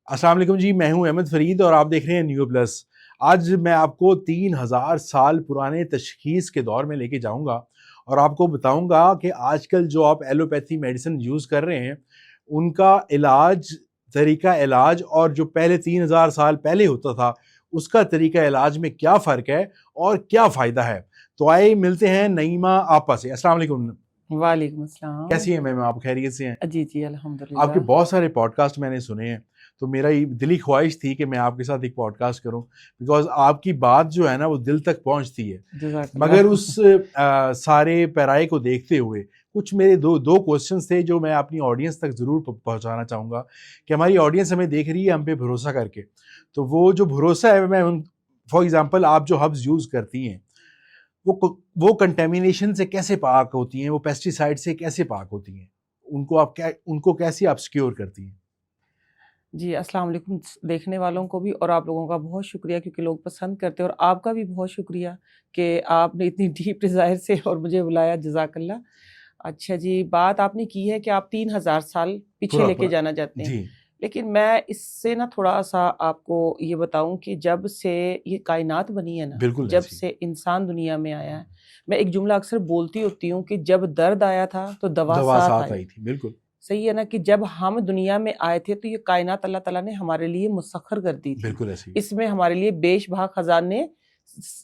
السلام علیکم جی، میں ہوں احمد فرید اور آپ دیکھ رہے ہیں نیو پلس۔ آج میں آپ کو 3000 سال پرانے تشخیص کے دور میں لے کے جاؤں گا اور آپ کو بتاؤں گا کہ آج کل جو آپ ایلوپیتھی میڈیسن یوز کر رہے ہیں ان کا علاج، طریقہ علاج اور جو پہلے 3000 سال پہلے ہوتا تھا اس کا طریقہ علاج میں کیا فرق ہے اور کیا فائدہ ہے۔ تو آئے ملتے ہیں نعیمہ آپا سے۔ السلام علیکم۔ وعلیکم السلام۔ کیسی ہیں میم آپ؟ خیریت سے ہیں؟ جی جی الحمدللہ۔ آپ کے بہت سارے پوڈ کاسٹ میں نے سنے ہیں تو میرا یہ دلی خواہش تھی کہ میں آپ کے ساتھ ایک پوڈ کاسٹ کروں، بیکاز آپ کی بات جو ہے نا وہ دل تک پہنچتی ہے۔ مگر اس سارے پیرائے کو دیکھتے ہوئے کچھ میرے دو کوسچنس تھے جو میں اپنی آڈینس تک ضرور پہنچانا چاہوں گا کہ ہماری آڈینس ہمیں دیکھ رہی ہے ہم پہ بھروسہ کر کے، تو وہ جو بھروسہ ہے، میں فار ایگزامپل آپ جو ہبز یوز کرتی ہیں وہ کنٹامینیشن سے کیسے پاک ہوتی ہیں، وہ پیسٹی سائڈ سے کیسے پاک ہوتی ہیں، ان کو کیسے آپ سیکیور کرتی ہیں؟ جی السلام علیکم دیکھنے والوں کو بھی، اور آپ لوگوں کا بہت شکریہ کیونکہ لوگ پسند کرتے ہیں، اور آپ کا بھی بہت شکریہ کہ آپ نے اتنی ڈیپ ڈیزائر سے اور مجھے بلایا، جزاک اللہ۔ اچھا جی، بات آپ نے کی ہے کہ آپ 3000 سال پیچھے لے کے جانا چاہتے ہیں، لیکن میں اس سے نا تھوڑا سا آپ کو یہ بتاؤں کہ جب سے یہ کائنات بنی ہے نا، جب سے انسان دنیا میں آیا ہے، میں ایک جملہ اکثر بولتی ہوتی ہوں کہ جب درد آیا تھا تو دوا ساتھ آئی تھی۔ بالکل صحیح ہے نا، کہ جب ہم دنیا میں آئے تھے تو یہ کائنات اللہ تعالیٰ نے ہمارے لیے مسخر کر دی تھی۔ بالکل ایسی اس میں ہمارے لیے بیش بہا خزانے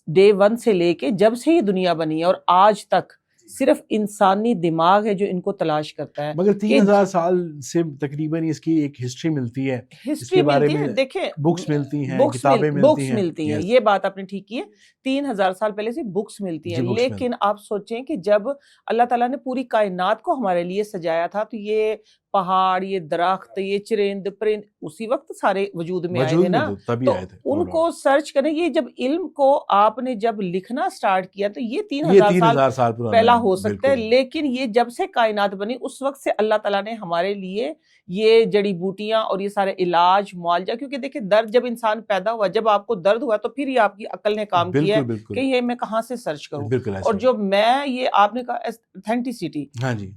ڈے 1 سے لے کے جب سے یہ دنیا بنی ہے اور آج تک صرف انسانی دماغ ہے جو ان کو تلاش کرتا ہے۔ مگر 3000 سال سے تقریباً اس کی ایک ہسٹری ملتی ہے، ہسٹری ملتی ہے، دیکھیں بکس ملتی ہیں، کتابیں ملتی ہیں، یہ بات آپ نے ٹھیک کی ہے، 3000 سال پہلے سے بکس ملتی ہیں، لیکن آپ سوچیں کہ جب اللہ تعالیٰ نے پوری کائنات کو ہمارے لیے سجایا تھا تو یہ پہاڑ، یہ درخت، یہ چرند پرند اسی وقت سارے وجود میں آئے تھے نا، تو ان کو سرچ کریں۔ یہ جب علم کو آپ نے جب لکھنا سٹارٹ کیا تو یہ 3000 سال پہلا ہو سکتا ہے، لیکن یہ جب سے کائنات بنی اس وقت سے اللہ تعالیٰ نے ہمارے لیے یہ جڑی بوٹیاں اور یہ سارے علاج معالجہ، کیونکہ دیکھیں درد جب انسان پیدا ہوا، جب آپ کو درد ہوا تو پھر یہ آپ کی عقل نے کام کیا ہے کہ یہ میں کہاں سے سرچ کروں، اور جو میں یہ آپ نے کہا ایتھینٹسٹی،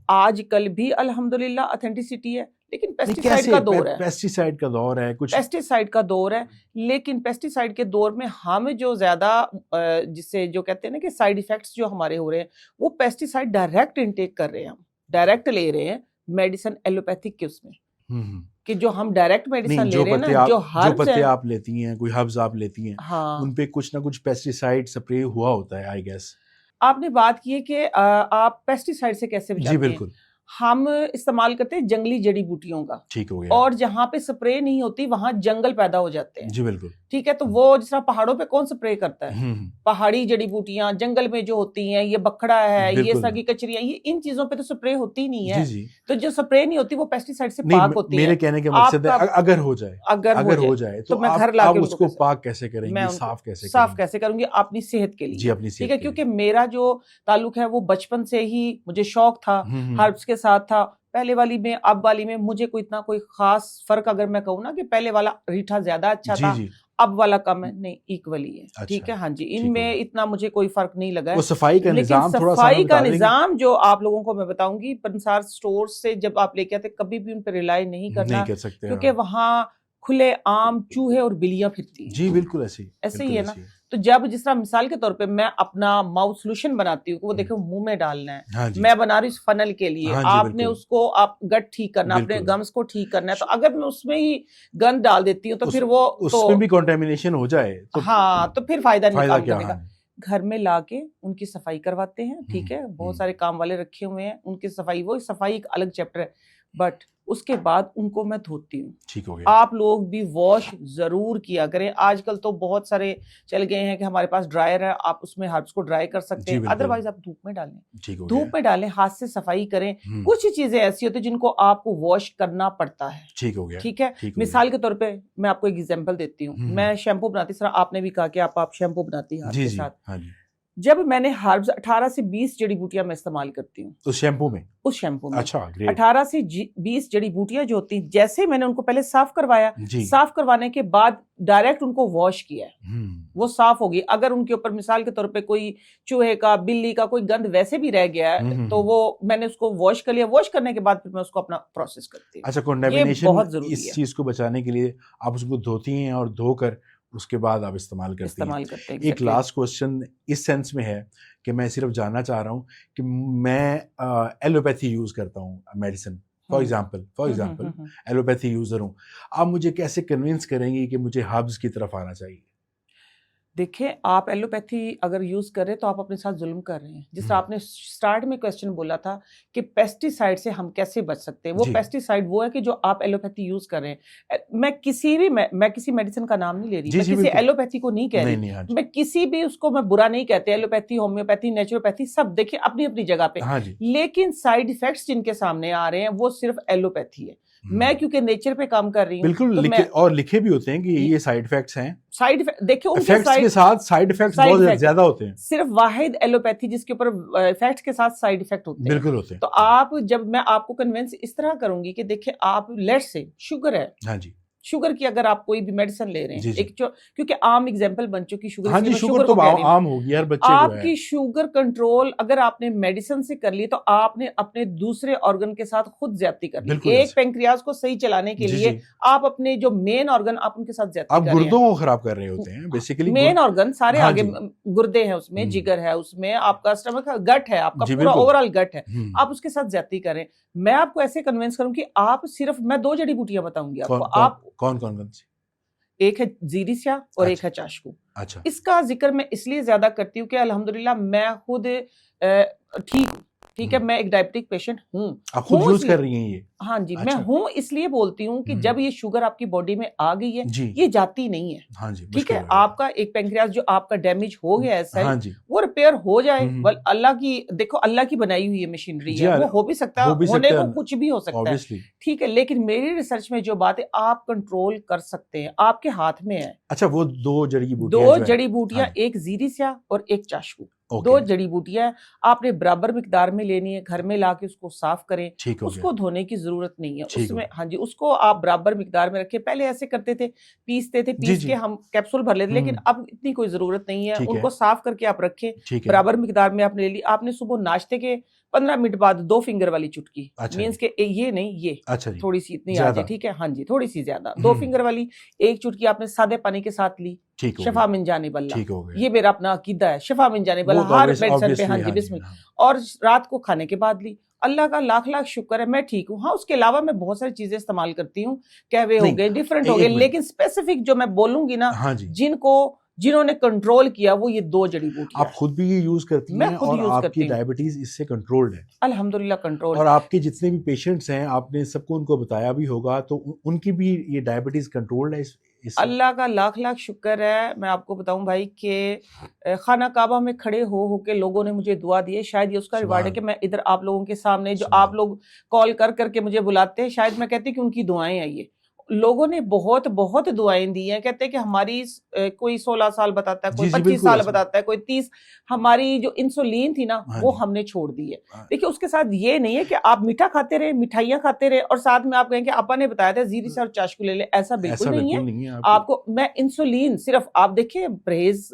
آج کل بھی الحمدللہ ایتھینٹسٹی ہے، لیکن پیسٹی سائیڈ کا دور ہے، پیسٹی سائیڈ کا دور ہے، لیکن پیسٹی سائیڈ کے دور میں ہم جو زیادہ جسے جو کہتے ہیں نا کہ سائیڈ ایفیکٹس جو ہمارے ہو رہے ہیں وہ پیسٹی سائیڈ ڈائریکٹ انٹیک کر رہے ہیں، ہم ڈائریکٹ لے رہے ہیں میڈیسن ایلوپیتھک کے اس میں، کہ جو ہم ڈائریکٹ میڈیسن لے رہے ہیں نا، جو پتے آپ لیتی ہیں، کوئی ہربز آپ لیتی ہیں، ان پہ کچھ نہ کچھ پیسٹی سائیڈ سپرے ہوا ہوتا ہے، آئی گیس۔ آپ نے بات کی ہے کہ آپ پیسٹی سائیڈ سے کیسے بچاتے ہیں؟ جی بالکل، ہم استعمال کرتے ہیں جنگلی جڑی بوٹیوں کا، ٹھیک ہو گیا، اور جہاں پہ سپرے نہیں ہوتی وہاں جنگل پیدا ہو جاتے ہیں، جی بالکل ٹھیک ہے، تو وہ جس طرح پہاڑوں پہ کون سپرے کرتا ہے؟ پہاڑی جڑی بوٹیاں جنگل میں جو ہوتی ہیں، یہ بکڑا ہے، یہ سگی کچریاں، یہ ان چیزوں پہ تو سپرے ہوتی نہیں ہے، تو جو سپرے نہیں ہوتی وہ پیسٹی سائیڈ سے پاک ہوتی ہے۔ میرے کہنے کا مقصد ہے اگر ہو جائے تو میں گھر لا کے اس کو پاک کیسے کریں گے، صاف کیسے کروں گی اپنی صحت کے لیے، ٹھیک ہے، کیونکہ میرا جو تعلق ہے وہ بچپن سے ہی مجھے شوق تھا ہربس کے ساتھ تھا، پہلے والی میں اب والی میں مجھے کوئی اتنا کوئی خاص فرق اگر میں کہوں نا کہ پہلے والا ریٹھا زیادہ اچھا تھا اب والا کم ہے، نہیں ایکولی ہے، ٹھیک ہے، ہاں جی، ان میں اتنا مجھے کوئی فرق نہیں لگا ہے۔ صفائی کا نظام، صفائی کا نظام جو آپ لوگوں کو میں بتاؤں گی، پنسار سٹور سے جب آپ لے کے آتے کبھی بھی ان پہ ریلائی نہیں کرنا، کیونکہ وہاں کھلے عام چوہے اور بلیاں پھرتی ہیں۔ جی بالکل ایسے ہی ہے نا، تو جب جس طرح مثال کے طور پہ میں اپنا ماؤتھ سولوشن بناتی ہوں کہ وہ دیکھو منہ میں ڈالنا ہے، میں بنا رہی ہوں فنل کے لیے، آپ نے اس کو آپ گٹ ٹھیک کرنا، اپنے گمز کو ٹھیک کرنا ہے، تو اگر میں اس میں ہی گند ڈال دیتی ہوں تو پھر وہ اس میں بھی کنٹامینیشن ہو جائے ہاں تو پھر فائدہ نہیں کام کرنے کا۔ گھر میں لا کے ان کی صفائی کرواتے ہیں، ٹھیک ہے، بہت سارے کام والے رکھے ہوئے ہیں، ان کی صفائی، وہ صفائی ایک الگ چیپٹر ہے، بٹ اس کے بعد ان کو میں دھوتی ہوں۔ ٹھیک ہو گیا، آپ لوگ بھی واش ضرور کیا کریں، آج کل تو بہت سارے چل گئے ہیں کہ ہمارے پاس ڈرائر ہے، آپ اس میں ہربس کو ڈرائی کر سکتے ہیں، ادروائز آپ دھوپ میں ڈالیں، دھوپ میں ڈالیں، ہاتھ سے صفائی کریں۔ کچھ چیزیں ایسی ہوتی ہیں جن کو آپ کو واش کرنا پڑتا ہے، ٹھیک ہو گیا، ٹھیک ہے۔ مثال کے طور پہ میں آپ کو ایک ایگزامپل دیتی ہوں، میں شیمپو بناتی، اس طرح آپ نے بھی کہا کہ آپ شیمپو بناتی ہیں ہاتھ کے ساتھ، جب میں نے ہربز 18 سے 20 جڑی بوٹیاں میں استعمال کرتی ہوں اس شیمپو میں. اچھا 18 سے 20 جڑی بوٹیاں جو ہوتی ہیں، جیسے میں نے ان کو پہلے صاف کروایا، صاف کروانے کے بعد ڈائریکٹ ان کو واش کیا ہے، وہ صاف ہوگی. اگر ان کے اوپر مثال کے طور پہ کوئی چوہے کا، بلی کا کوئی گند ویسے بھی رہ گیا ہے تو وہ میں نے اس کو واش کر لیا. واش کرنے کے بعد پھر میں اس کو اپنا پروسیس کرتی ہوں. اچھا کنٹامینیشن اس چیز کو بچانے کے لیے آپ اس کو دھوتی ہیں اور دھو کر اس کے بعد آپ استعمال کرتے ہیں. ایک لاسٹ کوسچن اس سینس میں ہے کہ میں صرف جاننا چاہ رہا ہوں کہ میں ایلوپیتھی یوز کرتا ہوں medicine, for example allopathy user ہوں، آپ مجھے کیسے کنونس کریں گی کہ مجھے ہربز کی طرف آنا چاہیے؟ دیکھیں، آپ ایلوپیتھی اگر یوز کر رہے تو آپ اپنے ساتھ ظلم کر رہے ہیں. جس طرح آپ نے سٹارٹ میں کوسچن بولا تھا کہ پیسٹی سائڈ سے ہم کیسے بچ سکتے ہیں، وہ پیسٹی سائڈ وہ ہے کہ جو آپ ایلوپیتھی یوز کر رہے ہیں. میں کسی میڈیسن کا نام نہیں لے رہی، میں کسی ایلوپیتھی کو نہیں کہہ رہی، میں کسی بھی اس کو میں برا نہیں کہتے. ایلوپیتھی، ہومیوپیتھی، نیچروپیتھی سب دیکھیں اپنی اپنی جگہ پہ، لیکن سائڈ ایفیکٹس جن کے سامنے آ رہے ہیں وہ صرف ایلوپیتھی ہے. میں کیونکہ نیچر پہ کام کر رہی ہوں، بالکل، اور لکھے بھی ہوتے ہیں کہ یہ سائیڈ ایفیکٹس ہیں. سائیڈ دیکھیں ان کے ساتھ سائیڈ ایفیکٹس بہت زیادہ ہوتے ہیں. صرف واحد ایلوپیتھی جس کے اوپر ایفیکٹس کے ساتھ سائیڈ ایفیکٹ ہوتے ہیں. بالکل ہوتے ہیں. تو آپ جب میں آپ کو کنونس اس طرح کروں گی کہ دیکھیں آپ لیٹ سے شوگر ہے، ہاں جی، شوگر کی اگر آپ کوئی بھی میڈیسن لے رہے ہیں، ایک کیونکہ عام ایگزامپل بن چکی شوگر، ہاں جی، شوگر تو عام ہوگی ہر بچے کو. آپ کی شوگر کنٹرول اگر آپ نے میڈیسن سے کر لی تو آپ نے اپنے دوسرے آرگن کے ساتھ خود زیادتی کر لی. ایک پینکریاز کو صحیح چلانے کے لیے آپ اپنے جو مین آرگن آپ ان کے ساتھ زیادتی کر رہے ہیں. آپ گردوں کو خراب کر رہے ہوتے ہیں بیسیکلی. مین آرگن سارے آگے گردے ہیں، اس میں جگر ہے، اس میں آپ کا اسٹمک گٹ ہے، آپ کا پورا اوور آل گٹ ہے، آپ اس کے ساتھ زیادتی کریں. میں آپ کو ایسے کنونس کروں کہ آپ صرف، میں 2 جڑی بوٹیاں بتاؤں گی آپ کو. آپ کون سی؟ ایک ہے زیری سیاہ اور ایک ہے چاشکو. اچھا، اس کا ذکر میں اس لیے زیادہ کرتی ہوں کہ الحمدللہ میں خود ٹھیک ہے، میں ایک ڈائبٹک پیشنٹ ہوں. آپ خود یوز کر رہی ہیں یہ؟ ہاں جی، میں ہوں، اس لیے بولتی ہوں کہ جب یہ شوگر آپ کی باڈی میں آ گئی ہے یہ جاتی نہیں ہے. ہاں جی، ٹھیک ہے، آپ کا ایک پینکریاس جو آپ کا ڈیمیج ہو گیا ہے وہ ریپیئر ہو جائے. اللہ کی، دیکھو اللہ کی بنائی ہوئی یہ مشینری ہے، وہ ہو بھی سکتا ہے، ہونے کو کچھ بھی ہو سکتا ہے. ٹھیک ہے، لیکن میری ریسرچ میں جو بات ہے آپ کنٹرول کر سکتے ہیں، آپ کے ہاتھ میں ہے. اچھا، وہ 2 جڑی بوٹیاں، ایک زیری سیاہ اور ایک چاشکو. 2 جڑی بوٹیاں آپ نے برابر مقدار میں لینی ہے. گھر میں لا کے اس کو صاف کریں، اس کو دھونے کی ضرورت نہیں ہے اس میں. ہاں جی، اس کو آپ برابر مقدار میں رکھیں. پہلے ایسے کرتے تھے، پیستے تھے، پیس کے ہم کیپسول بھر لیتے، لیکن اب اتنی کوئی ضرورت نہیں ہے. ان کو صاف کر کے آپ رکھیں، برابر مقدار میں آپ نے لے لی. آپ نے صبح ناشتے کے 15 منٹ بعد 2 فنگر والی چٹکی، مینس کہ یہ نہیں، یہ تھوڑی سی اتنی آ جائے. ٹھیک ہے، ہاں جی، تھوڑی سی زیادہ، 2 فنگر والی ایک چٹکی آپ نے سادے پانی کے ساتھ لی. شفا من جانب اللہ، یہ میرا اپنا عقیدہ ہے، شفا من جانب اللہ ہر میڈیسن پہ. ہاں جی، بسم اللہ. اور رات کو کھانے کے بعد لی. اللہ کا لاکھ لاکھ شکر ہے میں ٹھیک ہوں. ہاں، اس کے علاوہ میں بہت ساری چیزیں استعمال کرتی ہوں، کہوے ہو گئے، ڈفرینٹ ہو گئے، لیکن اسپیسیفک جو میں بولوں گی نا، جنہوں نے کنٹرول کیا وہ یہ 2 جڑی بوٹیاں. آپ خود بھی یہ یوز کرتی ہیں اور آپ کی ڈائبٹیز اس سے کنٹرولڈ ہے؟ الحمدللہ کنٹرول. اور آپ کے جتنے بھی پیشنٹس ہیں آپ نے سب کو ان کو بتایا بھی ہوگا، تو ان کی بھی یہ ڈائبٹیز کنٹرولڈ ہے؟ اللہ کا لاکھ لاکھ شکر ہے. میں آپ کو بتاؤں بھائی کہ خانہ کعبہ میں کھڑے ہو کے لوگوں نے مجھے دعا دی ہے. شاید یہ اس کا ریوارڈ ہے کہ میں ادھر آپ لوگوں کے سامنے، جو آپ لوگ کال کر کے مجھے بلاتے ہیں، شاید میں کہتی کہ ان کی دعائیں ہیں. یہ لوگوں نے بہت بہت دعائیں دی ہیں. کہتے ہیں کہ ہماری کوئی 16 سال بتاتا ہے، کوئی 25 سال بتاتا ہے، کوئی 30. ہماری جو انسولین تھی نا وہ ہم نے چھوڑ دی ہے. دیکھیے اس کے ساتھ یہ نہیں ہے کہ آپ میٹھا کھاتے رہے، مٹھائیاں کھاتے رہے اور ساتھ میں آپ کہیں کہ آپا نے بتایا تھا زیری سے اور چاشکو لے لے. ایسا بالکل نہیں ہے. آپ کو میں انسولین صرف، آپ دیکھیں پرہیز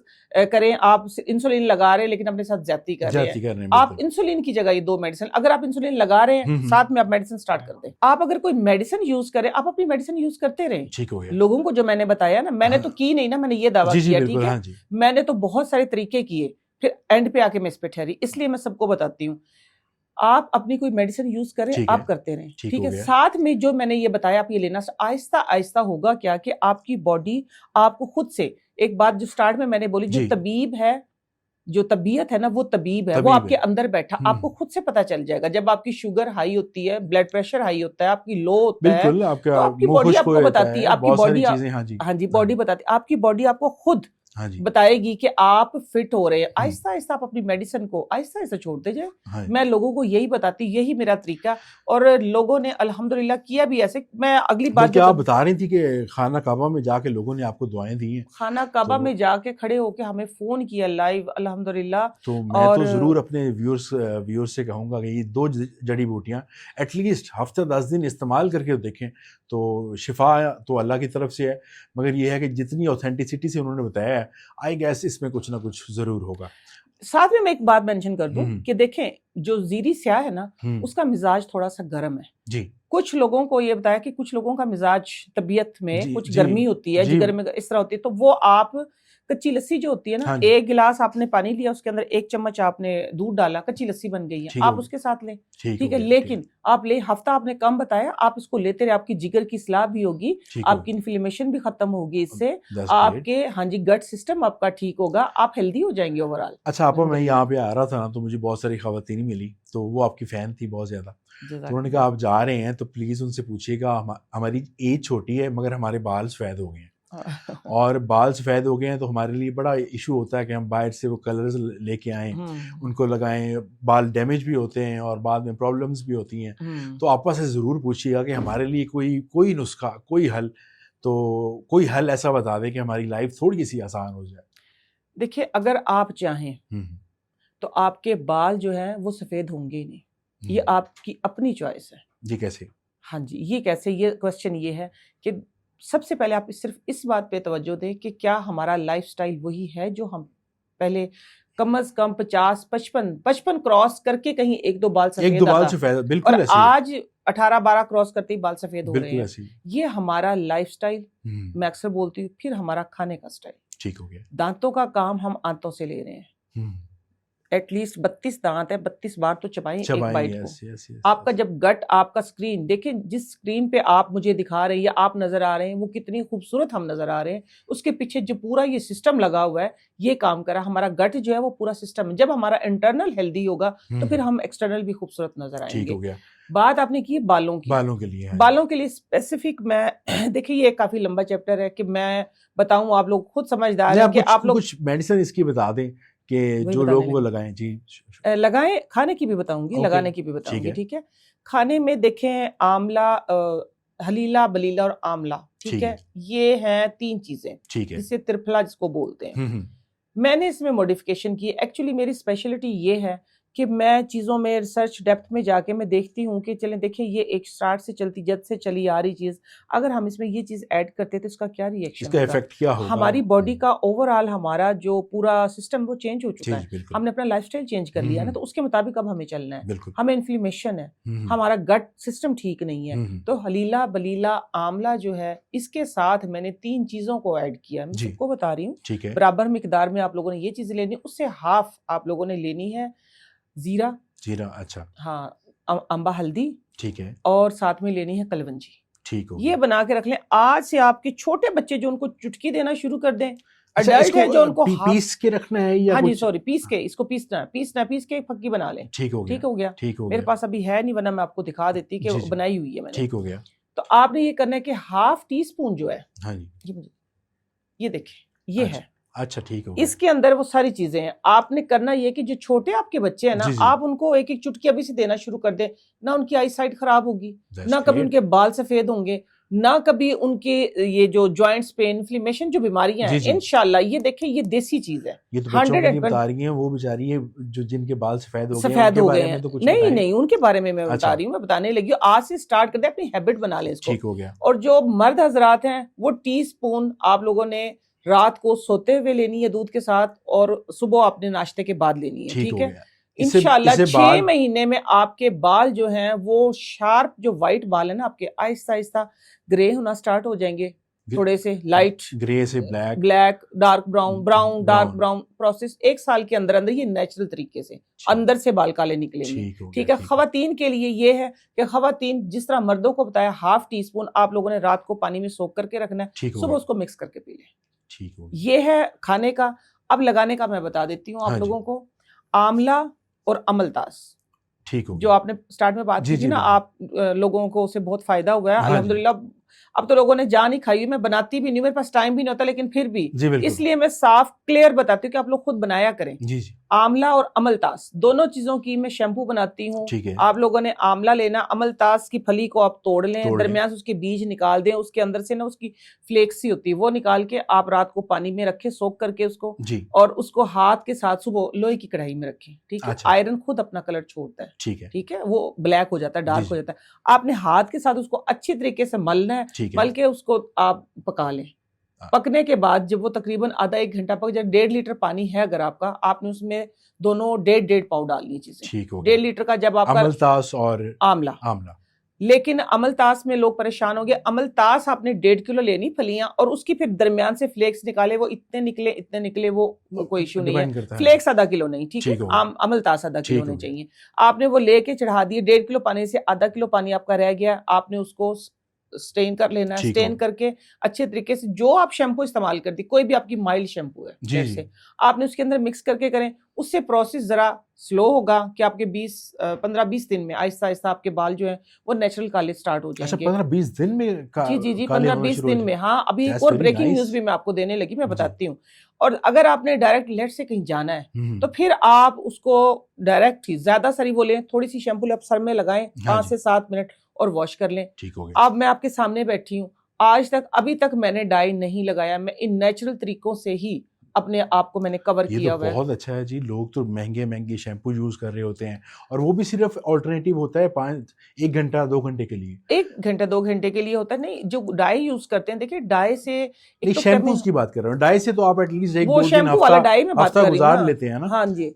کریں، آپ انسولین لگا رہے ہیں لیکن اپنے ساتھ زیادتی کر رہے ہیں. آپ انسولین کی جگہ یہ 2 میڈیسن، اگر آپ انسولین لگا رہے ہیں ساتھ میں آپ میڈیسن سٹارٹ کر دیں. آپ اگر کوئی میڈیسن یوز کریں، آپ اپنی میڈیسن یوز کرتے رہیں. لوگوں کو جو میں نے بتایا نا، میں نے تو کی نہیں نا، میں نے یہ دعویٰ کیا. ٹھیک ہے، میں نے تو بہت سارے طریقے کیے، پھر اینڈ پہ آ کے میں اس پہ ٹھہری. اس لیے میں سب کو بتاتی ہوں آپ اپنی کوئی میڈیسن یوز کریں، آپ کرتے رہیں. ٹھیک ہے، ساتھ میں جو میں نے یہ بتایا آپ یہ لینا. آہستہ آہستہ ہوگا کیا کہ آپ کی باڈی آپ کو خود سے، ایک بات جو سٹارٹ میں نے بولی، جو طبیب ہے، جو طبیعت ہے نا وہ طبیب ہے، وہ آپ کے اندر بیٹھا، آپ کو خود سے پتا چل جائے گا. جب آپ کی شوگر ہائی ہوتی ہے، بلڈ پریشر ہائی ہوتا ہے، آپ کی لو ہوتا ہے، تو آپ کی باڈی آپ کو بتاتی ہے، آپ کی باڈی، ہاں جی باڈی بتاتی ہے، آپ کی باڈی آپ کو خود ہاں جی بتائے گی کہ آپ فٹ ہو رہے ہیں. آہستہ آہستہ آپ اپنی میڈیسن کو آہستہ آہستہ چھوڑتے جائیں. میں لوگوں کو یہی بتاتی, یہی میرا طریقہ, اور لوگوں نے الحمدللہ کیا بھی ایسے. میں اگلی بات بلکہ آپ بتا رہی تھی کہ خانہ کعبہ میں جا کے لوگوں نے آپ کو دعائیں دی ہیں, خانہ کعبہ میں جا کے کھڑے ہو کے ہمیں فون کیا لائیو الحمدللہ. تو میں تو ضرور اپنے ویورز سے کہوں گا کہ یہ 2 جڑی بوٹیاں ایٹ لیسٹ ہفتہ 10 دن استعمال کر کے دیکھیں, تو شفا تو اللہ کی طرف سے ہے, مگر یہ ہے کہ جتنی اوتھینٹسٹی سے انہوں نے بتایا ہے, آئی گیس اس میں کچھ نہ کچھ ضرور ہوگا. ساتھ میں ایک بات مینشن کر دوں کہ دیکھیں جو زیریں سیاہ ہے نا, اس کا مزاج تھوڑا سا گرم ہے. جی کچھ لوگوں کو یہ بتایا کہ کچھ لوگوں کا مزاج طبیعت میں کچھ گرمی ہوتی ہے, جگر میں اس طرح ہوتی ہے, تو وہ آپ کچی لسی جو ہوتی ہے نا, 1 گلاس آپ نے پانی لیا, اس کے اندر 1 چمچ آپ نے دودھ ڈالا, کچی لسی بن گئی ہے, آپ اس کے ساتھ لیں, ٹھیک ہے. لیکن آپ ہفتہ آپ نے کم بتایا, آپ اس کو لیتے رہے, آپ کی جگر کی اصلاح بھی ہوگی, آپ کی انفلیمیشن بھی ختم ہوگی, اس سے آپ کے ہاں جی گٹ سسٹم آپ کا ٹھیک ہوگا, آپ ہیلدی ہو جائیں گے اوور آل. اچھا آپا, میں یہاں پہ آ رہا تھا تو مجھے بہت ساری خواتین ملی, تو وہ آپ کی فین تھی بہت زیادہ. تو انہوں نے کہا آپ جا رہے ہیں تو پلیز ان سے پوچھیے گا, ہماری ایج چھوٹی ہے مگر ہمارے بال سفید ہو گئے ہیں, اور بال سفید ہو گئے ہیں تو ہمارے لیے بڑا ایشو ہوتا ہے کہ ہم باہر سے وہ کلرز لے کے آئیں, ان کو لگائیں, بال ڈیمیج بھی ہوتے ہیں اور بعد میں پرابلمس بھی ہوتی ہیں. تو آپا سے ضرور پوچھیے گا کہ ہمارے لیے کوئی نسخہ, کوئی حل, تو کوئی حل ایسا بتا دے کہ ہماری لائف تھوڑی سی آسان ہو جائے. دیکھیے اگر آپ چاہیں تو آپ کے بال جو ہیں وہ سفید ہوں گے ہی نہیں, یہ آپ کی اپنی چوائس ہے. جی کیسے؟ ہاں جی یہ کیسے, یہ کوشچن یہ ہے کہ سب سے پہلے آپ صرف اس بات پہ توجہ دیں کہ کیا ہمارا لائف سٹائل وہی ہے جو ہم پہلے کم از کم 50-55 کراس کر کے کہیں 1-2 بال سفید آتا, بالکل, اور آج 18-12 کراس کرتے ہی بال سفید ہو رہے ہیں. یہ ہمارا لائف سٹائل, میں اکثر بولتی ہوں, پھر ہمارا کھانے کا سٹائل. ٹھیک ہو گیا. دانتوں کا کام ہم آنتوں سے لے رہے ہیں, ایٹ لیسٹ 32 دانت ہے, 32 بار تو چبائیں ایک بائٹ کو. آپ کا جب گٹ, آپ کا سکرین دیکھیں, جس سکرین پہ آپ مجھے دکھا رہے ہیں یا آپ نظر آ رہے ہیں, وہ کتنی خوبصورت ہم نظر آ رہے ہیں, اس کے پیچھے جو پورا یہ سسٹم لگا ہوا ہے یہ کام کرا. ہمارا گٹ جو ہے وہ پورا سسٹم ہے, جب ہمارا انٹرنل ہیلدی ہوگا تو پھر ہم ایکسٹرنل بھی خوبصورت نظر آئیں گے. بات آپ نے کی بالوں کی, بالوں کے لیے اسپیسیفک, میں دیکھیں یہ کافی لمبا چیپٹر ہے کہ میں بتاؤں, آپ لوگ خود سمجھدار ہیں کہ آپ لوگ کچھ میڈیسن اس کی بتا دیں کہ جو لوگوں کو لگائیں. جی لگائیں, کھانے کی بھی بتاؤں گی, لگانے کی بھی بتاؤں گی, ٹھیک ہے. کھانے میں دیکھیں آملہ, حلیلہ, بلیلہ اور آملہ, ٹھیک ہے, یہ ہیں 3 چیزیں جسے ترپھلا جس کو بولتے ہیں. میں نے اس میں موڈیفیکیشن کی. ایکچولی میری اسپیشلٹی یہ ہے کہ میں چیزوں میں ریسرچ ڈیپتھ میں جا کے میں دیکھتی ہوں کہ چلیں دیکھیں یہ ایک سٹارٹ سے چلتی جد سے چلی آ رہی چیز, اگر ہم اس میں یہ چیز ایڈ کرتے تو اس کا کیا ریئیکشن, اس کا ایفیکٹ کیا ہوگا, ہماری باڈی کا اوور آل ہمارا جو پورا سسٹم وہ چینج ہو چکا ہے. ہم نے اپنا لائف سٹائل چینج کر لیا نا, تو اس کے مطابق اب ہمیں چلنا ہے. ہمیں انفلیمیشن ہے, ہمارا گٹ سسٹم ٹھیک نہیں ہے. تو حلیلہ, بلیلہ, آملہ جو ہے, اس کے ساتھ میں نے 3 چیزوں کو ایڈ کیا. میں سب کو بتا رہی ہوں, برابر مقدار میں آپ لوگوں نے یہ چیزیں لینی, اس سے ہاف آپ لوگوں نے لینی ہے زیرہ. اچھا, ہاں, امبا ہلدی, ٹھیک ہے, اور ساتھ میں لینی ہے کلونجی. ٹھیک ہو, یہ بنا کے رکھ لیں. آج سے آپ کے چھوٹے بچے جو ان کو چٹکی دینا شروع کر دیں, اڈلٹ ہے جو ان کو پیس کے رکھنا ہے یا ہاں جی سوری پیس کے, اس کو پیس کے پھکی بنا لیں. ٹھیک ہو گیا. میرے پاس ابھی ہے نہیں, ورنہ میں آپ کو دکھا دیتی کہ بنائی ہوئی ہے میں نے. ٹھیک ہو گیا. تو آپ نے یہ کرنا ہے کہ ½ ٹی اسپون جو ہے, یہ دیکھیں یہ ہے. اچھا ٹھیک ہو. اس کے اندر وہ ساری چیزیں ہیں. آپ نے کرنا یہ کہ جو چھوٹے آپ کے بچے ہیں نا, آپ ان کو 1-1 چٹکی ابھی سے دینا شروع کر دیں. نہ ان کی آئی سائٹ خراب ہوگی, نہ کبھی ان کے بال سفید ہوں گے, نہ کبھی ان کے یہ جو جوائنٹس پہ انفلیمیشن جو بیماریاں ہیں, انشاءاللہ یہ دیکھیں یہ دیسی چیز ہے. یہ تو بچوں کے لیے بتا رہی ہیں, وہ بیچاری ہیں جو جن کے بال سفید ہو گئے ہیں. نہیں ان کے بارے میں بتا رہی ہوں, میں بتانے لگی ہوں. آج سے سٹارٹ کر دیں, اپنی ہیبٹ بنا لیں اس کو. ٹھیک ہو گیا. اور جو مرد حضرات ہیں وہ ٹی اسپون آپ لوگوں نے رات کو سوتے ہوئے لینی ہے دودھ کے ساتھ, اور صبح اپنے ناشتے کے بعد لینی ہے. ٹھیک ہے, انشاءاللہ 6 مہینے میں آپ کے بال جو ہیں وہ شارپ, جو وائٹ بال ہیں نا آپ کے, آہستہ آہستہ گرے ہونا سٹارٹ ہو جائیں گے. تھوڑے سے لائٹ گرے سے black, dark brown, dark brown process 1 سال کے اندر یہ نیچرل طریقے سے اندر سے بال کالے نکلیں گے. ٹھیک ہے. خواتین کے لیے یہ ہے کہ خواتین جس طرح مردوں کو بتایا, ½ ٹی اسپون آپ لوگوں نے رات کو پانی میں سوک کر کے رکھنا ہے, صبح اس کو مکس کر کے پی لیں. یہ ہے کھانے کا. اب لگانے کا میں بتا دیتی ہوں آپ لوگوں کو. آملہ اور املتاس, ٹھیک ہو, جو آپ نے سٹارٹ میں بات کی تھی نا, آپ لوگوں کو اسے بہت فائدہ ہوا ہے الحمدللہ. اب تو لوگوں نے جان ہی کھائی ہوئی, میں بناتی بھی نہیں, میرے پاس ٹائم بھی نہیں ہوتا, لیکن پھر بھی جی بالکل, اس لیے میں صاف کلیئر بتاتی ہوں کہ آپ لوگ خود بنایا کریں. جی جی آملہ اور املتاس دونوں چیزوں کی میں شیمپو بناتی ہوں. ٹھیک ہے, آپ لوگوں نے آملہ لینا, املتاس کی پھلی کو آپ توڑ لیں, درمیان سے اس کے بیج نکال دیں, اس کے اندر سے نا اس کی فلیکس ہی ہوتی ہے, وہ نکال کے آپ رات کو پانی میں رکھیں سوک کر کے اس کو, جی اور اس کو ہاتھ کے ساتھ صبح لوہے کی کڑھائی میں رکھیں. ٹھیک ہے, آئرن خود اپنا کلر چھوڑتا ہے. ٹھیک ہے, وہ بلیک ہو جاتا ہے, ڈارک ہو جاتا ہے. آپ نے ہاتھ کے ساتھ اس کو اچھی طریقے سے ملنا ہے, مل کے اس کو آپ پکا لیں. پکنے کے بعد جب وہ تقریباً آدھا ایک گھنٹہ پک جائے, 1.5 لیٹر پانی ہے اگر آپ کا, آپ نے اس میں دونوں 1.5 پاؤ ڈالنی چیزیں. 1.5 لیٹر کا جب آپ کا املتاس اور آملہ. لیکن املتاس میں لوگ پریشان ہو گئے. املتاس آپ نے 1.5 کلو لینی پھلیاں, اور اس کی پھر درمیان سے فلیکس نکالے, وہ اتنے نکلے وہ کوئی ایشو نہیں ہے. فلیکس آدھا کلو نہیں, ٹھیک ہے, املتاس آدھا کلو ہونے چاہیے. آپ نے وہ لے کے چڑھا دیے, 1.5 کلو پانی سے آدھا کلو پانی آپ کا رہ گیا, آپ نے اس کو سٹین کر لینا ہے. سٹین کر کے اچھے طریقے سے جو آپ شیمپو استعمال کرتی, کوئی بھی آپ کی مائلڈ شیمپو ہے جیسے, آپ نے اس کے اندر مکس کر کے کریں. اس سے پروسیس ذرا سلو ہوگا کہ آپ کے 15-20 دن میں آہستہ آہستہ آپ کے بال جو ہیں وہ نیچرل کالے سٹارٹ ہو جائیں گے. 15-20 دن میں؟ جی 15-20 دن میں. ہاں, ابھی ایک اور بریکنگ نیوز بھی میں آپ کو دینے لگی, میں بتاتی ہوں. اور اگر آپ نے ڈائریکٹ لیٹ سے کہیں جانا ہے تو پھر آپ اس کو ڈائریکٹ ہی زیادہ ساری وہ لیں, تھوڑی سی شیمپو آپ سر میں لگائیں 5 سے 7 منٹ اور واش کر لیں. اب میں آپ کے سامنے بیٹھی ہوں, آج تک ابھی تک میں نے ڈائی نہیں لگایا, میں ان نیچرل طریقوں سے ہی اپنے آپ کو میں نے کور کیا ہوا ہے. بہت اچھا ہے جی. لوگ تو مہنگے شیمپو یوز کر رہے ہوتے ہیں, اور وہ بھی صرف آلٹرنیٹیو ہوتا ہے 1 گھنٹہ 2 گھنٹے کے لیے. 1 گھنٹے 2 گھنٹے کے لیے ہوتا ہے. نہیں, جو ڈائی یوز کرتے ہیں, دیکھیں ڈائی سے شیمپوز کی بات کر رہا ہوں, ڈائی سے تو آپ ایٹ لیسٹ 1-2 دن ہفتہ گزار لیتے ہیں نا.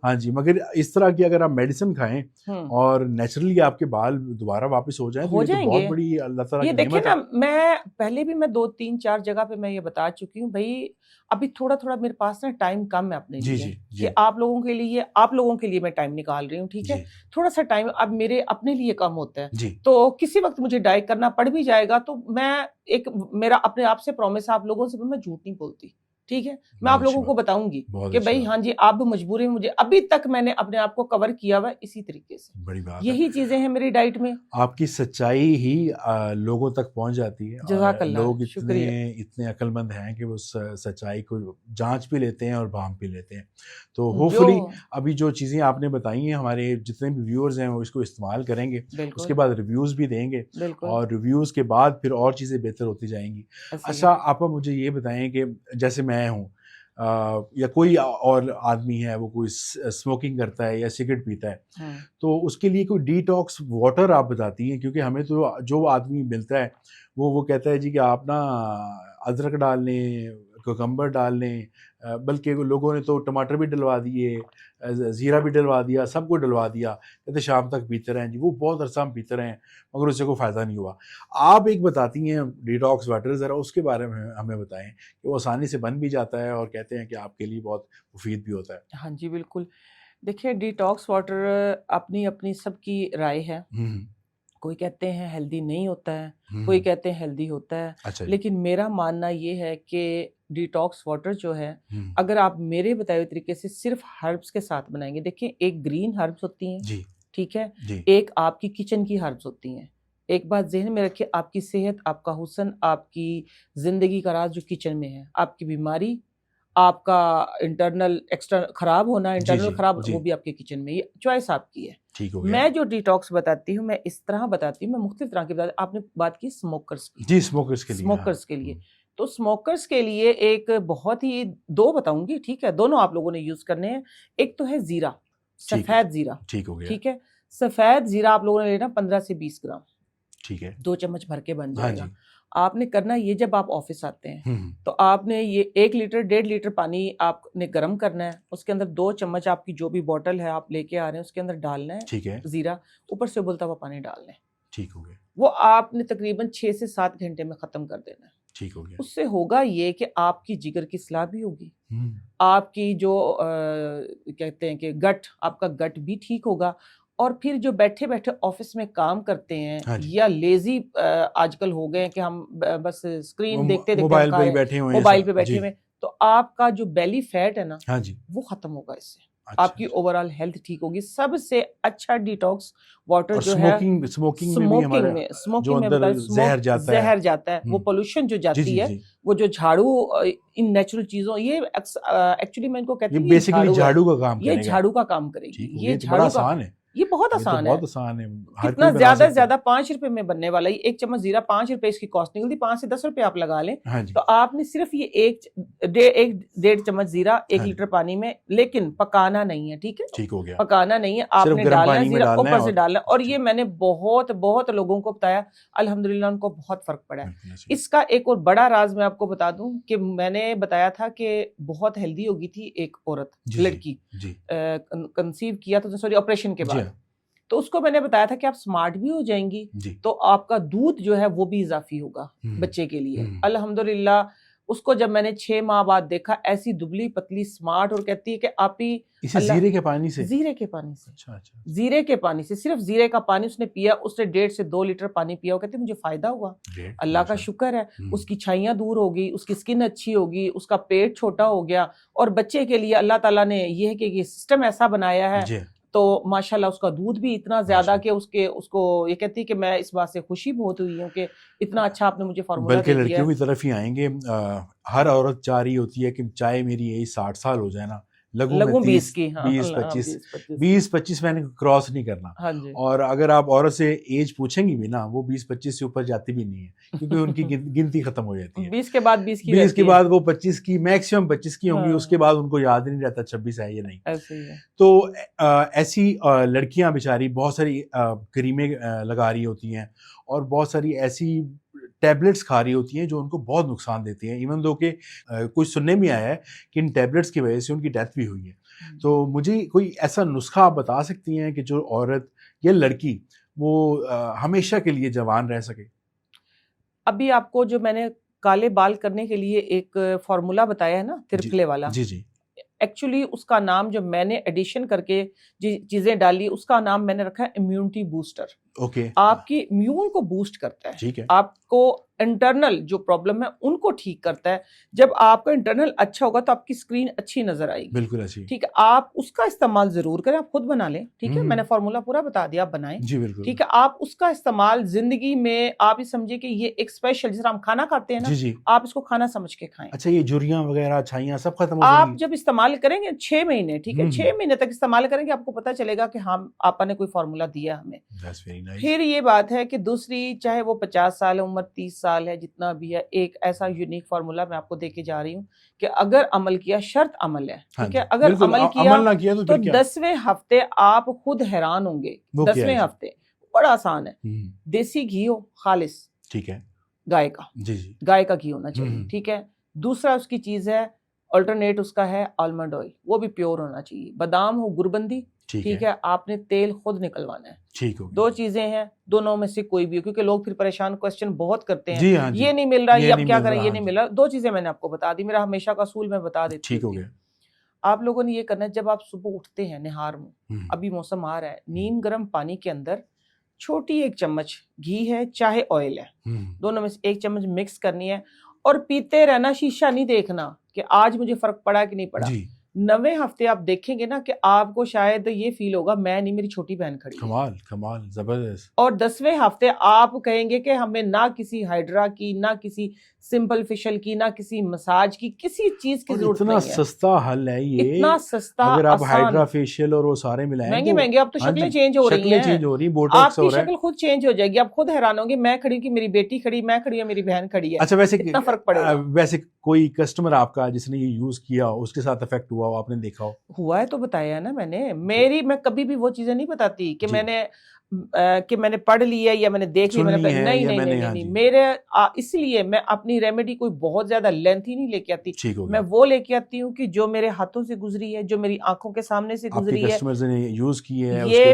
ہاں جی, مگر اس طرح کی اگر آپ میڈیسن کھائیں اور نیچرلی آپ کے بال دوبارہ واپس ہو جائیں تو یہ تو بہت بڑی اللہ تعالیٰ کی نعمت ہے. دیکھیں نا, میں پہلے بھی میں 2-3-4 جگہ پہ میں یہ بتا چکی ہوں بھائی, ابھی تھوڑا میرے پاس نا ٹائم کم ہے اپنے لیے کہ آپ لوگوں کے لیے میں ٹائم نکال رہی ہوں. ٹھیک ہے, تھوڑا سا ٹائم اب میرے اپنے لیے کم ہوتا ہے, تو کسی وقت مجھے ڈائی کرنا پڑ بھی جائے گا, تو میں میرا اپنے آپ سے پرومس ہے, آپ لوگوں سے میں جھوٹ نہیں بولتی. ٹھیک ہے, میں آپ لوگوں کو بتاؤں گی کہ بھائی ہاں جی, آپ بھی مجبوری میں, مجھے ابھی تک میں نے اپنے آپ کو کور کیا ہوا ہے اسی طریقے سے. بڑی بات, یہی چیزیں ہیں میری ڈائٹ میں. آپ کی سچائی ہی لوگوں تک پہنچ جاتی ہے. جزاک اللہ, لوگ اتنے عقل مند ہیں کہ وہ سچائی کو جانچ بھی لیتے ہیں اور بھانپ بھی لیتے ہیں. تو ہوپ فلی ابھی جو چیزیں آپ نے بتائی ہیں, ہمارے جتنے بھی ویورز ہیں وہ اس کو استعمال کریں گے, اس کے بعد ریویوز بھی دیں گے, اور ریویوز کے بعد پھر اور چیزیں بہتر ہوتی جائیں گی. اچھا, آپ مجھے یہ بتائیں کہ جیسے میں ہوں یا کوئی اور آدمی ہے, وہ کوئی اسموکنگ کرتا ہے یا سگریٹ پیتا ہے, تو اس کے لیے کوئی ڈی ٹاکس واٹر آپ بتاتی ہیں؟ کیونکہ ہمیں تو جو آدمی ملتا ہے وہ کہتا ہے جی کہ آپ نا ادرک ڈال لیں, کوکمبر ڈال لیں, بلکہ لوگوں نے تو ٹماٹر بھی ڈلوا دیے, زیرہ بھی ڈلوا دیا, سب کو ڈلوا دیا, کہتے شام تک پیتے رہیں جی. وہ بہت عرصہ ہم پیتے رہے ہیں مگر اس سے کوئی فائدہ نہیں ہوا. آپ ایک بتاتی ہیں ڈیٹاکس واٹر, ذرا اس کے بارے میں ہمیں بتائیں کہ وہ آسانی سے بن بھی جاتا ہے اور کہتے ہیں کہ آپ کے لیے بہت مفید بھی ہوتا ہے. ہاں جی بالکل. دیکھیں, ڈیٹاکس واٹر اپنی سب کی رائے ہے. کوئی کہتے ہیں ہیلدی نہیں ہوتا ہے, کوئی کہتے ہیں ہیلدی ہوتا ہے, لیکن میرا ماننا یہ ہے کہ ڈیٹاکس واٹر جو ہے, اگر آپ میرے بتائے ہوئے طریقے سے صرف ہربس کے ساتھ بنائیں گے, دیکھیں ایک گرین ہربس ہوتی ہیں, ٹھیک ہے, ایک آپ کی کچن کی ہربس ہوتی ہیں. ایک بات ذہن میں رکھیں, آپ کی صحت, آپ کا حسن, آپ کی زندگی کا راز جو کچن میں ہے, آپ کی بیماری, آپ کا انٹرنل ایکسٹرنل خراب ہونا, انٹرنل خراب, وہ بھی آپ کے کچن میں, یہ چوائس آپ کی ہے. میں جو ڈیٹاکس بتاتی ہوں, میں اس طرح بتاتی ہوں, میں مختلف طرح کی بتاتی ہوں. آپ نے بات کی اسموکرز کی, جی اسموکرز کے لیے. تو اسموکرز کے لیے ایک بہت ہی 2 بتاؤں گی, ٹھیک ہے, دونوں آپ لوگوں نے یوز کرنے ہیں. ایک تو ہے زیرہ, سفید زیرہ, ٹھیک ہے, سفید زیرہ آپ لوگوں نے لینا 15 سے 20 گرام, ٹھیک ہے, 2 چمچ بھر کے بن جائے گا. آپ نے کرنا یہ, جب آپ آفس آتے ہیں تو آپ نے یہ 1 لیٹر 1.5 لیٹر پانی آپ نے گرم کرنا ہے, اس کے اندر 2 چمچ آپ کی جو بھی بوٹل ہے آپ لے کے آ رہے ہیں اس کے اندر ڈالنا ہے, ٹھیک ہے, زیرہ, اوپر سے ابلتا ہوا پانی ڈالنا ہے. ٹھیک ہو گیا. وہ آپ نے تقریباً 6 سے 7 گھنٹے میں ختم کر دینا ہے. ٹھیک ہو گیا. اس سے ہوگا یہ کہ آپ کی جگر کی اصلاح بھی ہوگی, آپ کی جو کہتے ہیں کہ گٹ, آپ کا گٹ بھی ٹھیک ہوگا. اور پھر جو بیٹھے بیٹھے آفس میں کام کرتے ہیں یا لیزی آج کل ہو گئے کہ ہم بس اسکرین دیکھتے موبائل پہ بیٹھے ہوئے, تو آپ کا جو بیلی فیٹ ہے نا, وہ ختم ہوگا اس سے. آپ کی اوور آل ہیلتھ ٹھیک ہوگی. سب سے اچھا ڈیٹاکس واٹر جو ہے اسموکنگ میں زہر جاتا ہے, وہ پولوشن جو جاتی ہے, وہ جو جھاڑو ان نیچرل چیزوں, یہ ایکچولی میں ان کو کہتی ہوں بیسیکلی جھاڑو کا کام کرے گا, یہ جھاڑو کا کام کرے گی. یہ بڑا آسان ہے, یہ بہت آسان ہے, بہت آسان ہے. کتنا زیادہ سے زیادہ 5 روپے میں بننے والا. یہ ایک چمچ زیرہ 5 روپے اس کی کاسٹ نکلتی, 5 سے 10 روپے آپ لگا لیں تو آپ نے صرف یہ ایک 1.5 چمچ زیرہ 1 لیٹر پانی میں, لیکن پکانا نہیں ہے, ٹھیک ہے, ٹھیک ہو گیا, پکانا نہیں ہے, آپ نے ڈالنا ہے زیرہ اوپر سے ڈالنا. اور یہ میں نے بہت لوگوں کو بتایا, الحمدللہ ان کو بہت فرق پڑا ہے. اس کا ایک اور بڑا راز میں آپ کو بتا دوں کہ میں نے بتایا تھا کہ بہت ہیلدی ہوگی تھی ایک عورت, لڑکی کنسیو کیا تھا, سوری آپریشن کے بعد, تو اس کو میں نے بتایا تھا کہ آپ سمارٹ بھی ہو جائیں گی تو آپ کا دودھ جو ہے وہ بھی اضافی ہوگا بچے کے لیے. الحمدللہ اس کو جب میں نے 6 ماہ بعد دیکھا, ایسی دبلی پتلی سمارٹ, اور کہتی ہے کہ آپ ہی زیرے کے پانی سے, زیرے کے پانی سے, زیرے کے پانی سے, صرف زیرے کا پانی اس نے پیا, اس نے 1.5 سے 2 لیٹر پانی پیا. وہ کہتی ہے مجھے فائدہ ہوا, اللہ کا شکر ہے, اس کی چھائیاں دور ہو گئی, اس کی سکن اچھی ہوگی, اس کا پیٹ چھوٹا ہو گیا. اور بچے کے لیے اللہ تعالیٰ نے یہ ہے کہ یہ سسٹم ایسا بنایا ہے, تو ماشاءاللہ اس کا دودھ بھی اتنا زیادہ کہ اس کو یہ کہتی ہے کہ میں اس بات سے خوشی بہت ہوئی ہوں کہ اتنا اچھا آپ نے مجھے فارمولا دے دیا. بلکہ لڑکیوں کی طرف ہی آئیں گے, ہر عورت چاہ رہی ہوتی ہے کہ چاہے میری ایج 60 سال ہو جائے نا, لگوں 20 کی, 20-25 میں نے کراس نہیں کرنا. اور اگر آپ عورت سے ایج پوچھیں گی بھی نا, وہ 20-25 سے اوپر جاتی بھی نہیں ہے, کیونکہ ان کی گنتی ختم ہو جاتی ہے. 20 کے بعد 20 کے بعد وہ 25 کی, میکسیمم 25 کی ہوں گی, اس کے بعد ان کو یاد نہیں رہتا 26 ہے یا نہیں. تو ایسی لڑکیاں بیچاری بہت ساری کریمیں لگا رہی ہوتی ہیں, اور بہت ساری ایسی ٹیبلٹس کھا رہی ہوتی ہیں جو ان کو بہت نقصان دیتی ہیں, ایون دو کہ کچھ سننے میں آیا ہے کہ ان ٹیبلٹس کی وجہ سے ان کی ڈیتھ بھی ہوئی ہے. تو مجھے کوئی ایسا نسخہ آپ بتا سکتی ہیں کہ جو عورت یا لڑکی وہ ہمیشہ کے لیے جوان رہ سکے؟ ابھی آپ کو جو میں نے کالے بال کرنے کے لیے ایک فارمولا بتایا ہے نا, ترپلے والا, جی ایکچولی اس کا نام جو میں نے ایڈیشن کر کے چیزیں ڈالی, اس کا نام میں نے رکھا ہے امیونٹی بوسٹر. آپ کی امیون کو بوسٹ کرتا ہے, آپ کو انٹرنل جو پرابلم ہے ان کو ٹھیک کرتا ہے. جب آپ کا انٹرنل اچھا ہوگا تو آپ کی اسکرین اچھی نظر آئے گی, بالکل اچھی, ٹھیک ہے. آپ اس کا استعمال ضرور کریں, آپ خود بنا لیں, ٹھیک ہے, میں نے فارمولا پورا بتا دیا, آپ بنائیں, ٹھیک ہے. آپ اس کا استعمال زندگی میں, آپ یہ سمجھے کہ یہ ایک اسپیشل, جس طرح ہم کھانا کھاتے ہیں نا, آپ اس کو کھانا سمجھ کے کھائیں. اچھا, یہ جھریاں وغیرہ چھائیاں سب ختم ہو جائیں گی آپ جب استعمال کریں گے 6 مہینے, ٹھیک ہے, 6 مہینے تک استعمال کریں گے, آپ کو پتا چلے گا کہ ہاں آپ نے کوئی فارمولا دیا ہمیں. پھر یہ بات ہے کہ دوسری, چاہے وہ 50 سال عمر 30 سال ہے, جتنا بھی ہے, ایک ایسا یونیک فارمولا میں آپ کو دے کے جا رہی ہوں کہ اگر عمل کیا, شرط عمل ہے, ٹھیک ہے, اگر عمل نہ کیا تو 10ویں ہفتے آپ خود حیران ہوں گے. 10ویں ہفتے بڑا آسان ہے, دیسی گھی ہو خالص, ٹھیک ہے, گائے کا, گائے کا گھی ہونا چاہیے, ٹھیک ہے. دوسرا اس کی چیز ہے الٹرنیٹ, اس کا ہے آلمنڈ آئل, وہ بھی پیور ہونا چاہیے. بادام ہو گربندی, ٹھیک ہے, آپ نے تیل خود نکلوانا ہے. ٹھیک ہو, 2 چیزیں ہیں, دونوں میں سے کوئی بھی ہو, کیونکہ لوگ پھر پریشان کوسچن بہت کرتے ہیں, یہ نہیں مل رہا, یہ اب کیا کریں, یہ نہیں مل رہا. 2 چیزیں میں نے آپ کو بتا دی, میرا ہمیشہ کا اصول میں بتا دیتی ہوں. آپ لوگوں نے یہ کرنا ہے, جب آپ صبح اٹھتے ہیں نہار میں, ابھی موسم آ رہا ہے, نیم گرم پانی کے اندر چھوٹی 1 چمچ گھی ہے چاہے آئل ہے, دونوں میں سے 1 چمچ مکس کرنی ہے, اور پیتے رہنا, شیشہ نہیں دیکھنا کہ آج مجھے فرق پڑا کہ نہیں پڑا. 90 ہفتے آپ دیکھیں گے نا کہ آپ کو شاید یہ فیل ہوگا میں نہیں, میری چھوٹی بہن کھڑی. کمال زبردست. اور 10ویں ہفتے آپ کہیں گے کہ ہمیں نہ کسی ہائیڈرا کی, نہ کسی سمپل فیشل کی, نہ کسی مساج کی, کسی چیز کی ضرورت نہیں ہے. اتنا سستا حل ہے یہ, اتنا سستا. اگر آپ ہائیڈرا فیشیل اور وہ سارے ملائیں, مہنگے اب تو شکلیں چینج ہو رہی ہیں, آپ کی شکل خود چینج ہو جائے گی, آپ خود حیران ہوں گے, میں کھڑی کی میری بیٹی کھڑی, میں کھڑی ہوں میری بہن کھڑی ہے. اچھا, ویسے کتنا فرق پڑے گا. ویسے کوئی کسٹمر آپ کا جس نے یہ یوز کیا, اس کے ساتھ افیکٹ ہوا ہو, آپ نے دیکھا ہوا ہے تو بتایا نا میں نے. میں کبھی بھی وہ چیزیں نہیں بتاتی کہ میں نے پڑھ لی ہے یا میں نے دیکھ لی, نہیں. میرے اس لیے میں اپنی ریمیڈی کوئی بہت زیادہ لینتھی نہیں لے کے آتی, میں وہ لے کے آتی ہوں کہ جو میرے ہاتھوں سے گزری ہے, جو میری آنکھوں کے سامنے سے گزری ہے, یہ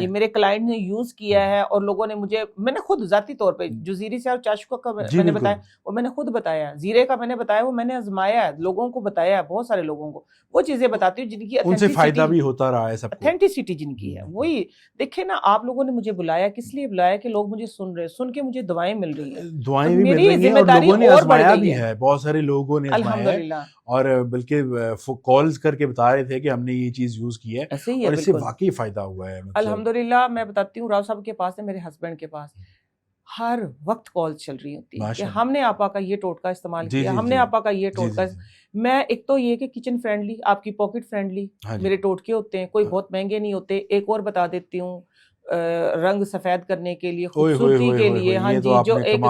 میرے کلائنٹ نے یوز کیا ہے. اور لوگوں نے میں نے خود ذاتی طور پہ جو زیرے سے اور چاشکو کا میں نے بتایا, وہ میں نے خود بتایا, زیرے کا میں نے بتایا, وہ میں نے آزمایا ہے, لوگوں کو بتایا ہے, بہت سارے لوگوں کو وہ چیزیں بتاتی ہوں جن کی ان سے فائدہ بھی ہوتا رہا ہے, سب اتھینٹسٹی جن کی ہے. وہی دیکھیں نا, نا آپ لوگوں نے مجھے بلایا, کس لیے بلایا کہ لوگ مجھے سن رہے, سن کے مجھے دعائیں مل رہی ہیں, دعائیں بھی مل رہی ہیں اور لوگوں نے آزمایا بھی ہے, بہت سارے لوگوں نے آزمایا ہے اور بلکہ کالز کر کے بتا رہے تھے کہ ہم نے یہ چیز یوز کی ہے اور اس سے واقعی فائدہ ہوا ہے. الحمدللہ. میں بتاتی ہوں, راؤ صاحب کے پاس ہے, میرے ہسبینڈ کے پاس ہر وقت کال چل رہی ہوتی ہے کہ ہم نے آپا کا یہ ٹوٹکا استعمال کیا, ہم نے آپا کا یہ ٹوٹکا. میں ایک تو یہ کہ کچن فرینڈلی, آپ کی پاکٹ فرینڈلی میرے ٹوٹکے ہوتے ہیں, کوئی بہت مہنگے نہیں ہوتے. ایک اور بتا دیتی ہوں, رنگ سفید کرنے کے لیے, خوبصورتی کے لیے. ہاں جی, جو ایک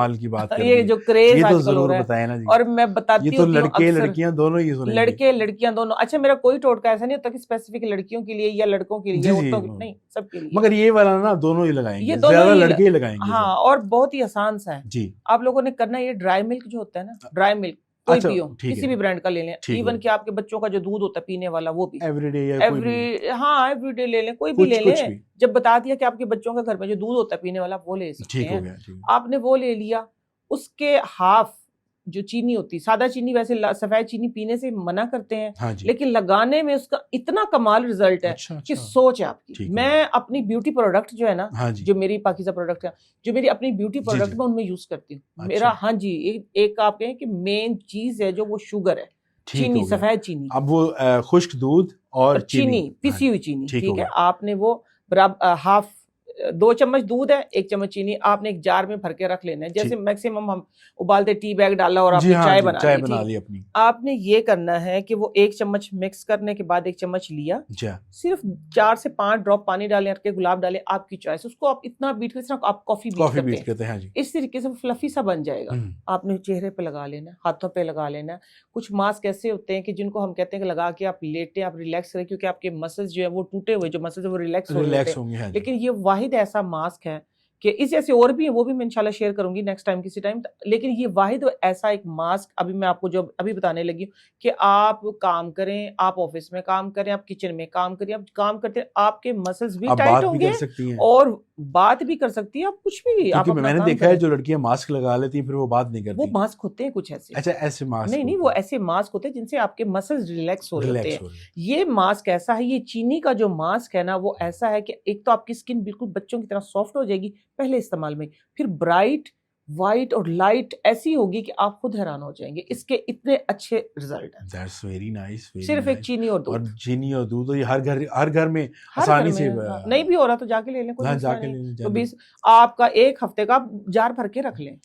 یہ جو کریز آج کل ہو رہا ہے, اور میں بتاتی ہوں لڑکے لڑکیاں دونوں ہی سنیں گے, لڑکے لڑکیاں دونوں. اچھا میرا کوئی ٹوٹکا ایسا نہیں ہوتا کہ اسپیسیفک لڑکیوں کے لیے یا لڑکوں کے لیے, عورتوں کے نہیں, سب کے لیے. مگر یہ والا نا دونوں ہی لگائیں گے, زیادہ لڑکے ہی لگائیں گے. ہاں, اور بہت ہی آسان سا ہے جی. آپ لوگوں نے کرنا یہ ڈرائی ملک جو ہوتا ہے نا, ڈرائی ملک کوئی بھی ہو, کسی بھی برانڈ کا لے لیں, ایون کہ آپ کے بچوں کا جو دودھ ہوتا ہے پینے والا وہ بھی ایوری ڈے لے لیں, کوئی بھی لے لیں. جب بتا دیا کہ آپ کے بچوں کا گھر میں جو دودھ ہوتا ہے پینے والا وہ لے سکتے ہیں, آپ نے وہ لے لیا. اس کے ہاف جو چینی ہوتی, سادہ چینی ویسے سفید چینی پینے سے منع کرتے ہیں, لیکن لگانے میں اس کا اتنا کمال رزلٹ ہے کہ سوچ ہے آپ کی. میں اپنی بیوٹی پروڈکٹ جو ہے نا, جو میری پاکیزہ پروڈکٹ ہے, جو میری اپنی بیوٹی پروڈکٹ میں ان میں یوز کرتی ہوں. میرا ہاں جی ایک آپ کہیں کہ مین چیز ہے جو وہ شوگر ہے, چینی, سفید چینی. اب وہ خشک دودھ اور چینی, پیسی ہوئی چینی, ٹھیک ہے. آپ نے وہ ہاف 2 چمچ دودھ ہے, 1 چمچ چینی, آپ نے ایک جار میں بھر کے رکھ لینا ہے. جیسے میکسیمم ہم ابالتے ٹی بیگ ڈالا اور آپ نے چائے بنا لی اپنی. آپ نے یہ کرنا ہے کہ وہ 1 چمچ مکس کرنے کے بعد 1 چمچ لیا, صرف 4 سے 5 ڈراپ پانی ڈالیں, کے گلاب ڈالیں, آپ کی چوائس. اس کو آپ اتنا بیٹ کرتے ہیں آپ کافی بیٹ کرتے ہیں, اس طریقے سے فلفی سا بن جائے گا. آپ نے چہرے پہ لگا لینا, ہاتھوں پہ لگا لینا. کچھ ماسک ایسے ہوتے ہیں کہ جن کو ہم کہتے ہیں کہ لگا کے آپ لیٹیں, آپ ریلیکس کریں, کیونکہ آپ کے مسلز جو ہے وہ ٹوٹے ہوئے, جو مسلز وہ ریلیکس ہوں گے. لیکن یہ واحد ایسا ماسک ہے کہ اس جیسے اور بھی ہیں, وہ بھی میں انشاءاللہ شیئر کروں گی نیکسٹ ٹائم کسی ٹائم. لیکن یہ واحد ایسا ایک ماسک ابھی میں آپ کو جو ابھی بتانے لگی ہوں کہ آپ کام کریں, آپ آفس میں کام کریں, آپ کچن میں کام کریں, آپ کام کرتے ہیں, آپ کے مسلز بھی ٹائٹ ہوں گے اور بات بھی کر سکتی ہیں آپ, کچھ بھی. میں نے دیکھا ہے جو لڑکیاں ماسک لگا لیتی ہیں پھر وہ بات نہیں کرتی. وہ ماسک ہوتے ہیں کچھ ایسے. اچھا ایسے ماسک نہیں, وہ ایسے ماسک ہوتے ہیں جن سے آپ کے مسلز ریلیکس ہو رہے ہیں. یہ ماسک ایسا ہے, یہ چینی کا جو ماسک ہے نا وہ ایسا ہے کہ ایک تو آپ کی اسکن بالکل بچوں کی طرح سافٹ ہو جائے گی پہلے استعمال میں, پھر برائٹ وائٹ اور لائٹ ایسی ہوگی کہ آپ خود حیران ہو جائیں گے. اس کے اتنے اچھے رزلٹ ہیں. That's very nice, صرف ایک چینی اور دودھ. اور چینی اور دودھ ہر گھر میں آسانی سے. نہیں بھی ہو رہا تو جا کے لے لیں, کوئی مسئلہ نہیں. تو 20 آپ کا 1 ہفتے کا جار بھر کے رکھ لیں.